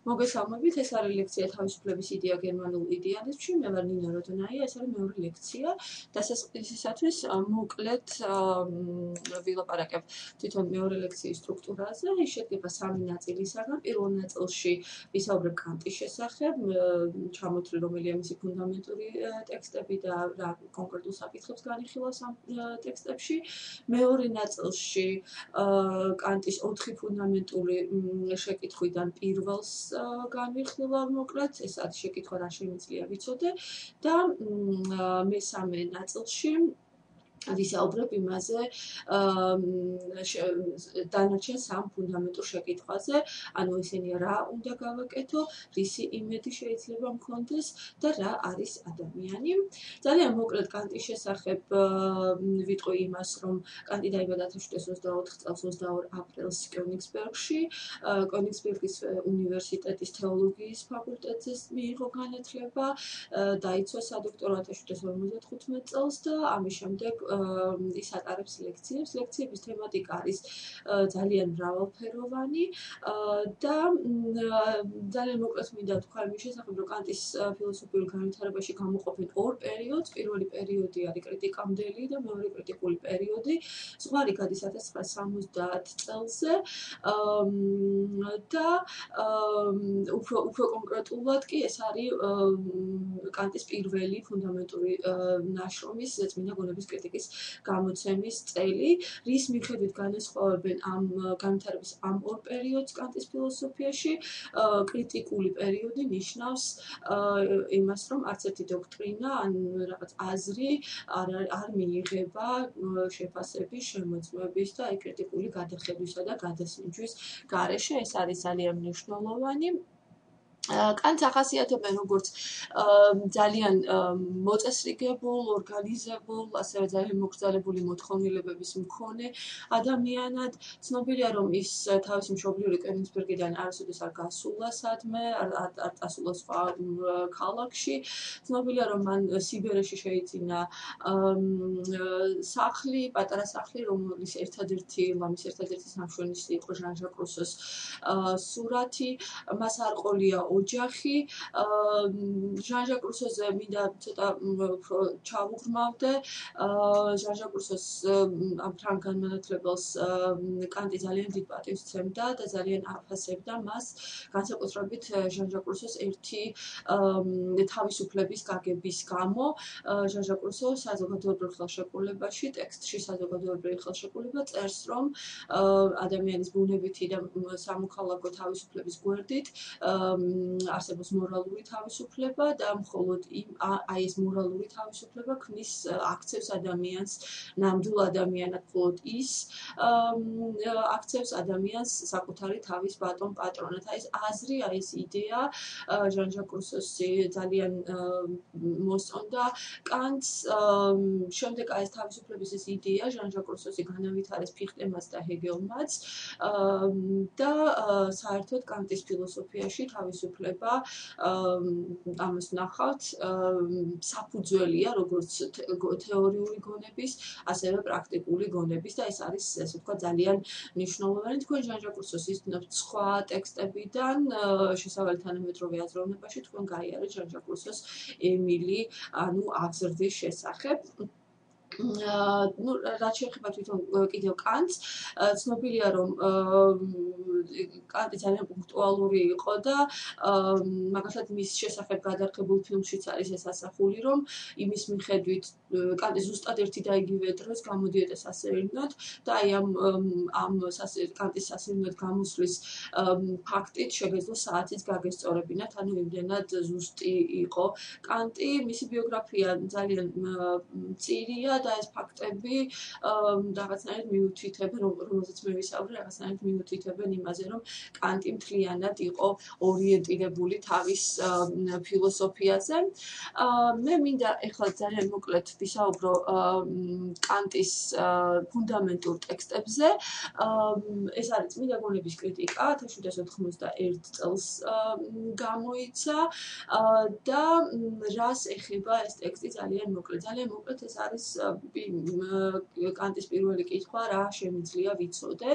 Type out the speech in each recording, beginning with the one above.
მოგესალმებით, ეს არის ლექცია თავისუფლების იდეა გერმანულ იდეალიზმში. მე ვარ ნინო როდონაია, ეს არის მეორე ლექცია. დასაწყისისათვის მოკლედ ვილაპარაკებ თვითონ მეორე ლექციის სტრუქტურაზე. ის შედგება სამი ნაწილისაგან. პირველ ნაწილში ვისაუბრებ კანტის შესახებ, ჩამოთვლი რომელია მისი ფუნდამენტური ტექსტები და რა კონკრეტულ საკითხებს განიხილავს ამ ტექსტებში. მეორე ნაწილში კანტის 4 ფუნდამენტური შეკითხვიდან პირველს განვიხილავ მოკლედ, ეს არის შეკითხვა რა შემიძლია ვიცოდე და მესამე ნაწილში ვისაუბრებ იმაზე დანარჩენ სამ ფუნდამენტურ შეკითხვაზე, ანუ ისინია რა უნდა გავაკეთო, რისი იმედი შეიძლება მქონდეს და რა არის ადამიანი. ძალიან მოკლედ კანტის შესახებ ვიტყვი იმას, რომ კანტი დაიბადა 1724 წელს 22 აპრილს კონიგსბერგში, კონიგსბერგის უნივერსიტეტის თეოლოგიის ფაკულტეტზე მიიღო განათლება, დაიცვა სადოქტორო 1755 წელს და ამის შემდეგ ის ატარებს ლექციებს. ლექციების თემატიკა არის ძალიან მრავალფეროვანი და ძალიან მოკლედ მინდა თქვა იმის შესახებ, რომ კანტის ფილოსოფიურ განვითარებაში გამოყოფენ ორ პერიოდს. პირველი პერიოდი არის კრიტიკამდელი და მეორე კრიტიკული პერიოდი. ზღვარი გადის 1970 წელზე და უფრო კონკრეტულად კი ეს არის კანტის პირველი ფუნდამენტური ნაშრომის წმინდა გონების კრიტიკის გამოცემის წელი, რის მიხედვით განასხვავებენ ამ განვითარების ამ ორ პერიოდს კანტის ფილოსოფიაში. კრიტიკული პერიოდი ნიშნავს იმას, რომ არც ერთი დოქტრინა ან რაღაც აზრი არ მიიღება შეფასების, შემოწმების და კრიტიკული გადახედვისა და გადასინჯვის გარეშე. ეს არის ძალიან მნიშვნელოვანი. კანტს ახასიათებენ როგორც ძალიან მოწესრიგებულ, ორგანიზებულ, ასევე ძალიან მოკრძალებული მოთხოვნილებების მქონე ადამიანად. ცნობილია, რომ ის თავისი მშობლიური კონიგსბერგიდან არასოდეს არ გასულა სადმე, არ წასულა სხვა ქალაქში. ცნობილია, რომ მან სიბერეში შეიძინა სახლი, პატარა სახლი, რომლის ერთადერთი სამშვენისი იყო ჟან-ჟაკ რუსოს სურათი. მას არ ყოლია ოჯახი. ჟან-ჟაკ რუსოზე მინდა ცოტა უფრო ჩავუღრმავდე. ჟან-ჟაკ რუსოს ამ თან განმანათლებელს კანტი ძალიან დიდ პატივს სცემდა და ძალიან აფასებდა მას, განსაკუთრებით ჟან-ჟაკ რუსოს ერთი თავისუფლების გაგების გამო. ჟან-ჟაკ რუსო საზოგადოებრივ ხელშეკრულებაში, ტექსტში საზოგადოებრივი ხელშეკრულება წერს, რომ ადამიანის ბუნებითი და სამოქალაქო თავისუფლების გვერდით არსებობს მორალური თავისუფლება და მხოლოდ ეს მორალური თავისუფლება ქმნის აქცევს ადამიანს, ნამდვილ ადამიანად მხოლოდ ის აქცევს ადამიანს საკუთარი თავის ბატონ პატრონად. ეს აზრი, ეს იდეა ჟან-ჟაკ რუსოს ძალიან მოსწონდა კანტს. შემდეგ ეს თავისუფლების ეს იდეა ჟან-ჟაკ რუსოსი განავითარეს ფიხტემაც და ჰეგელმაც და საერთოდ კანტის ფილოსოფიაში თავისუფლება ამას ვნახავთ საფუძველია როგორც თეორიული გონების, ასევე პრაქტიკული გონების და ეს არის ასე ვთქვათ ძალიან მნიშვნელოვანი. თქვენ ჟან-ჟაკ რუსოს იცნობთ სხვა ტექსტებიდან, შესავალი თანამედროვე აზროვნებაში თქვენ გაიარეთ ჟან-ჟაკ რუსოს ემილი, ანუ აღზრდის შესახებ. რაც შეეხება თვითონ კიდევ კანტს, ცნობილია, რომ კანტი ძალიან პუნქტუალური იყო და მაგალითად მის შესახებ გადარღებულ ფილმშიც არის ეს ასახული, რომ იმის მიხედვით კანტი ზუსტად ერთი და იგივე დროს გამოდიოდა სასეირნოდ და აი ამ კანტის სასეირნოდ გამოსვლის ფაქტით შეგეძლო საათიც გაგესწორებინათ, ანუ იმდენად ზუსტი იყო კანტი. მისი ბიოგრაფია ძალიან მწირია და ეს ფაქტები რაღაცნაირად მიუთითებენ, რომელზეც მე ვისაუბრე, რაღაცნაირად მიუთითებენ იმაზე, რომ კანტი მთლიანად იყო ორიენტირებული თავის ფილოსოფიაზე. მე მინდა ეხლა ძალიან მოკლედ ვისაუბრო კანტის ფუნდამენტურ ტექსტებზე. ეს არის წმინდა გონების კრიტიკა, 1791 წელს გამოიცა და რას ეხება ეს ტექსტი ძალიან მოკლედ. ძალიან მოკლედ ეს არის კანტის პირველი კითხვა რა შემიძლია ვიცოდე.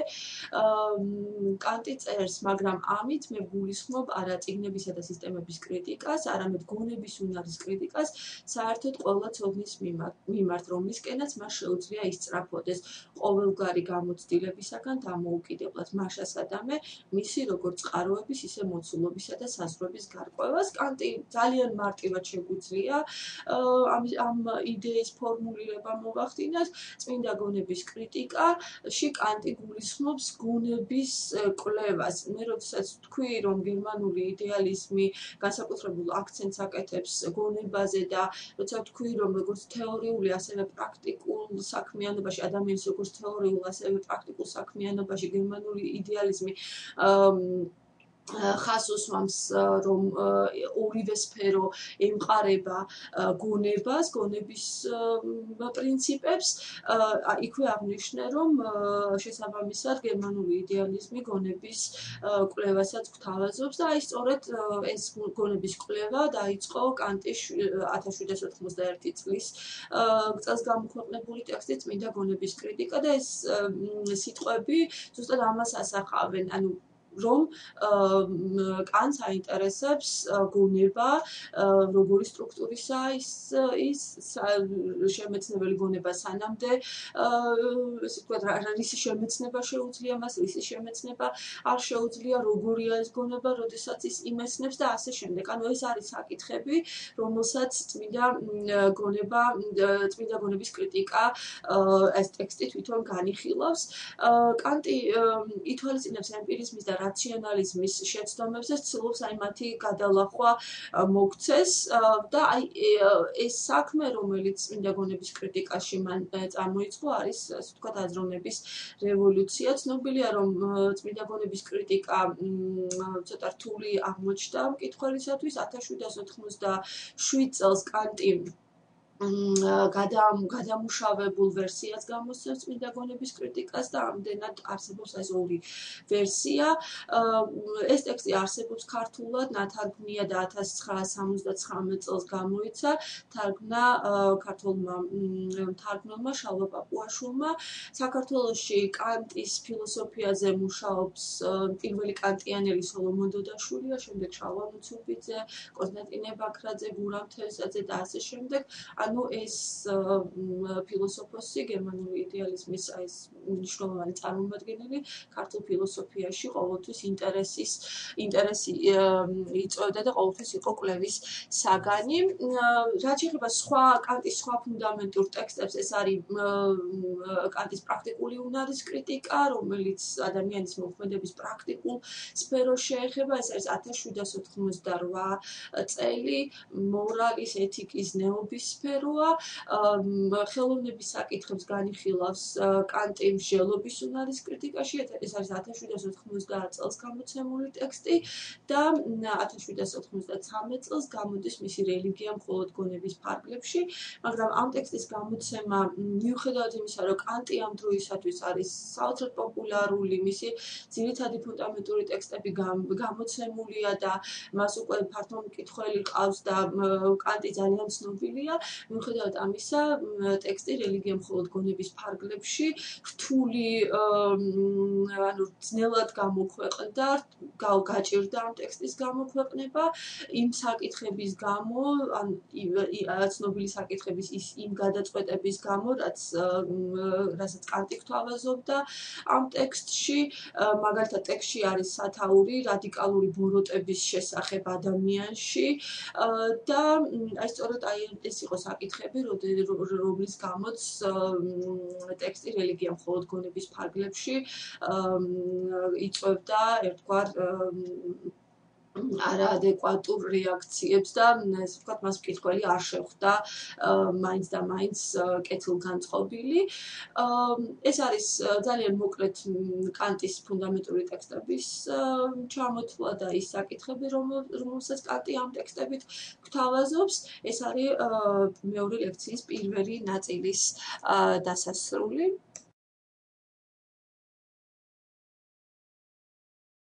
კანტი წერს, მაგრამ ამით მე გულისხმობ არა წიგნებისა და სისტემების კრიტიკას, არამედ გონების უნარის კრიტიკას, საერთოდ ყველა ცოდნის მიმართ, რომლისკენაც მას შეუძლია ისწრაფოდეს ყოველგვარი გამოცდილებისაგან დამოუკიდებლად მაშასადამე მისი როგორც წყაროების, ისე მოცულობისა და საზღვრების გარკვევას. კანტი ძალიან მარტივად შეგვიძლია ამ იდეის ფორმულირება მოვახდინოთ. წმინდა გონების კრიტიკაში კანტი გულისხმობს გონების კვლევას. მე როდესაც ვთქვი, რომ გერმანული იდეალიზმი განსაკუთრებულ აქცენტს აკეთებს გონებაზე და როცა ვთქვი, რომ როგორც თეორიული, ასევე პრაქტიკულ საქმიანობაში, ადამიანის როგორც თეორიულ, ასევე პრაქტიკულ საქმიანობაში გერმანული იდეალიზმი ხაზს უსვამს, რომ ორივე სფერო ემყარება გონებას, გონების პრინციპებს, იქვე აღნიშნე, რომ შესაბამისად გერმანული იდეალიზმი გონების კვლევასაც გვთავაზობს და აი სწორედ ეს გონების კვლევა დაიწყო კანტის 1791 წელს გამოქვეყნებული ტექსტი წმინდა გონების კრიტიკა და ეს სიტყვები ზუსტად ამას ასახავენ, ანუ რომ კანტს აინტერესებს გონება, როგორი სტრუქტურისაა ის შემეცნებელი გონება სანამდე, ესე ვთქვათ, რისი შემეცნება შეუძლია მას, რისი შემეცნება არ შეუძლია, როგორია ეს გონება, როდესაც ის იმეცნებს და ასე შემდეგ. ანუ ეს არის საკითხები, რომელსაც წმინდა გონების კრიტიკა ეს ტექსტი თვითონ განიხილავს. კანტი ითვალისწინებს ემპირიზმის და რაციონალიზმის შეცდომებზე, ცდილობს აი მათი გადალახვა მოქცეს და აი ეს საქმე, რომელიც წმინდა გონების კრიტიკაში მან წარმოიწყო, არის ასე ვთქვათ აზროვნების რევოლუცია. ცნობილია, რომ წმინდა გონების კრიტიკა ცოტა რთული აღმოჩნდა მკითხველისათვის. 1787 წელს კანტი გადამუშავებულ ვერსიას გამოსცემს წმინდა გონების კრიტიკას და ამდენად არსებობს ეს ორი ვერსია. ეს ტექსტი არსებობს ქართულად, ნათარგმნია და 1979 წელს გამოიცა, თარგმნა ქართველმა მთარგმნელმა შალვა პაპუაშვილმა. საქართველოში კანტის ფილოსოფიაზე მუშაობს პირველი კანტიანელი სოლომონ დოდაშვილია, შემდეგ შალვა მოცულბიძე, კონსტანტინე ბაქრაძე, გურამ თევზაძე და ასე შემდეგ. ანუ ეს ფილოსოფოსი გერმანული იდეალიზმის ეს მნიშვნელოვანი წარმომადგენელი ქართულ ფილოსოფიაში ყოველთვის ინტერესი იწვევდა და ყოველთვის იყო კვლევის საგანი. რაც შეეხება კანტის სხვა ფუნდამენტურ ტექსტებს, ეს არის კანტის პრაქტიკული უნარის კრიტიკა, რომელიც ადამიანის მოქმედების პრაქტიკულ სფეროს შეეხება. ეს არის 1788 წელი, მორალის, ეთიკის, ნეობის სფეროა. ხელოვნების საკითხებს განიხილავს კანტი მსჯელობის უნარის კრიტიკაში. ეს არის 1790 წელს გამოცემული ტექსტი და 1793 წელს გამოდის მისი რელიგია მხოლოდ გონების ფარგლებში, მაგრამ ამ ტექსტის გამოცემა მიუხედავად იმისა, რომ კანტი ამ დროისათვის არის საოცრად პოპულარული, მისი ძირითადი ფუნდამენტური ტექსტები გამოცემულია და მას უკვე ფართო მკითხველი ყავს და კანტი ძალიან ცნობილია. მიუხედავად ამისა, ტექსტი რელიგია მხოლოდ გონების ფარგლებში რთული, ანუ ძნელად გამოქვეყნდა, გაჭირდა ამ ტექსტის გამოქვეყნება იმ საკითხების გამო, ან ცნობილი საკითხების იმ გადაწყვეტების გამო, რასაც კანტი გვთავაზობდა ამ ტექსტში. მაგალითად, ტექსტში არის სათაური რადიკალური ბოროტების შესახებ ადამიანში და აი სწორედ ეს იყო საკითხები, რომლის გამოც ტექსტი რელიგია მხოლოდ გონების ფარგლებში იწვევდა ერთგვარ არაადეკვატურ რეაქციებს და ესე ვთქვათ, მას მკითხველი არ შეხვდა მაინც და მაინც კეთილგანწყობილი. ეს არის ძალიან მოკლედ კანტის ფუნდამენტური ტექსტების ჩამოთვლა და ის საკითხები, რომელსაც კანტი ამ ტექსტებით გვთავაზობს. ეს არის მეორე ლექციის პირველი ნაწილის დასასრული.